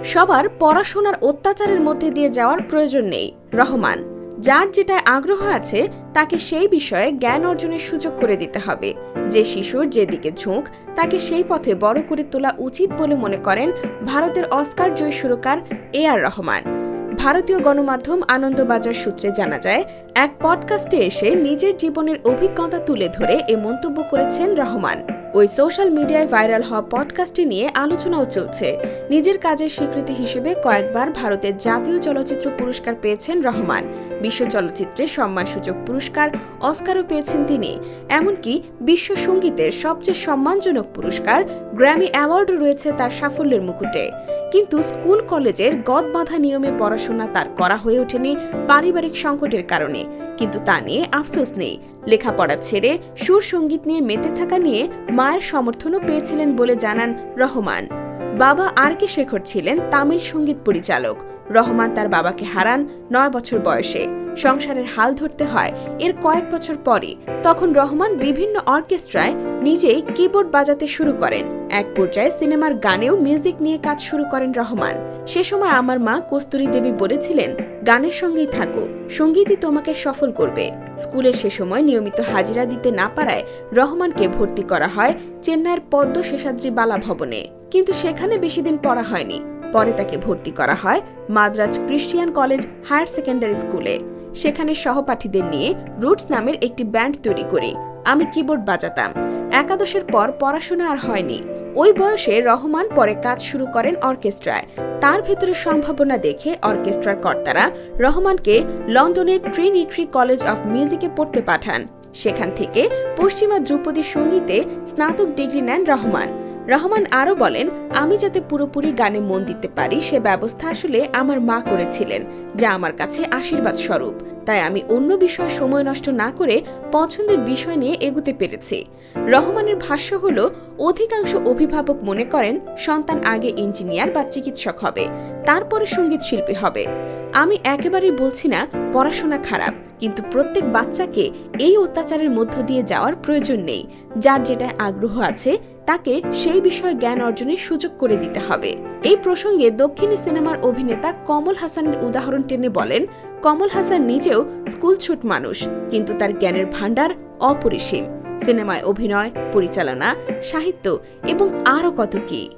সবার পড়াশোনার অত্যাচারের মধ্যে দিয়ে যাওয়ার প্রয়োজন নেই। রহমান, যার যেটায় আগ্রহ আছে তাকে সেই বিষয়ে জ্ঞান অর্জনের সুযোগ করে দিতে হবে। যে শিশুর যেদিকে ঝোঁক তাকে সেই পথে বড় করে তোলা উচিত বলে মনে করেন ভারতের অস্কার জয়ী সুরকার AR রহমান। ভারতীয় গণমাধ্যম আনন্দবাজার সূত্রে জানা যায়, এক পডকাস্টে এসে নিজের জীবনের অভিজ্ঞতা তুলে ধরে এ মন্তব্য করেছেন রহমান। ওই সোশ্যাল মিডিয়ায় ভাইরাল হওয়া পডকাস্টে নিয়ে আলোচনাও চলছে। নিজের কাজের স্বীকৃতি হিসেবে কয়েকবার ভারতের জাতীয় চলচ্চিত্র পুরস্কার পেয়েছেন রহমান। বিশ্ব চলচ্চিত্রে সম্মানসূচক পুরস্কার অস্কারও পেয়েছেন তিনি। এমনকি বিশ্ব সঙ্গীতের সবচেয়ে সম্মানজনক পুরস্কার গ্র্যামি অ্যাওয়ার্ডও রয়েছে তার সাফল্যের মুকুটে। কিন্তু স্কুল কলেজের গদবাঁধা নিয়মে পড়াশোনা তার করা হয়ে ওঠেনি পারিবারিক সংকটের কারণে। কিন্তু তা নিয়ে আফসোস নেই। লেখাপড়া ছেড়ে সুর সঙ্গীত নিয়ে মেতে থাকা নিয়ে মায়ের সমর্থনও পেয়েছিলেন বলে জানান রহমান। বাবা RK শেখর ছিলেন তামিল সঙ্গীত পরিচালক। রহমান তার বাবাকে হারান 9 বছর বয়সে। সংসারের হাল ধরতে হয় এর কয়েক বছর পরে। তখন রহমান বিভিন্ন অর্কেস্ট্রায় নিজেই কিবোর্ড বাজাতে শুরু করেন। এক পর্যায়ে সিনেমার গানেও মিউজিক নিয়ে কাজ শুরু করেন রহমান। সে সময় আমার মা কস্তুরী দেবী বলেছিলেন, গানের সঙ্গেই থাকো, সঙ্গীতই তোমাকে সফল করবে। স্কুলের সে সময় নিয়মিত হাজিরা দিতে না পারায় রহমানকে ভর্তি করা হয় চেন্নাইয়ের পদ্ম শেষাদ্রি বালা ভবনে। কিন্তু সেখানে বেশি দিন পড়া হয়নি। পরে তাকে ভর্তি করা হয় Madras Christian College higher secondary স্কুলে। সেখানে সহপাঠীদের নিয়ে রুটস নামের একটি ব্যান্ড তৈরি করি। আমি কিবোর্ড বাজাতাম। একাদশের পর পড়াশোনা আর হয়নি। ওই বয়সে রহমান পরে কাজ শুরু করেন অর্কেস্ট্রায়। তার ভেতরে সম্ভাবনা দেখে অর্কেস্ট্রার কর্তারা রহমানকে লন্ডনের ট্রিনিটি কলেজ অফ মিউজিকে পড়তে পাঠান। সেখান থেকে পশ্চিমা ধ্রুপদী সঙ্গীতে স্নাতক ডিগ্রি নেন রহমান। রহমান আরও বলেন, আমি যাতে পুরোপুরি গানে মন দিতে পারি সে ব্যবস্থা আসলে আমার মা করেছিলেন, যা আমার কাছে আশীর্বাদ স্বরূপ। তাই আমি অন্য বিষয়ে সময় নষ্ট না করে পছন্দের বিষয় নিয়ে এগুতে পেরেছি। রহমানের ভাষ্য হল, অধিকাংশ অভিভাবক মনে করেন সন্তান আগে ইঞ্জিনিয়ার বা চিকিৎসক হবে, তারপরে সঙ্গীত শিল্পী হবে। আমি একেবারেই বলছি না পড়াশোনা খারাপ, কিন্তু প্রত্যেক বাচ্চাকে এই অত্যাচারের মধ্য দিয়ে যাওয়ার প্রয়োজন নেই। যার যেটায় আগ্রহ আছে তাকে সেই বিষয়ে জ্ঞান অর্জনের সুযোগ করে দিতে হবে। এই প্রসঙ্গে দক্ষিণী সিনেমার অভিনেতা কমল হাসানের উদাহরণ টেনে বলেন, কমল হাসান নিজেও স্কুলছুট মানুষ, কিন্তু তার জ্ঞানের ভাণ্ডার অপরিসীম। সিনেমায় অভিনয়, পরিচালনা, সাহিত্য এবং আরও কত কি।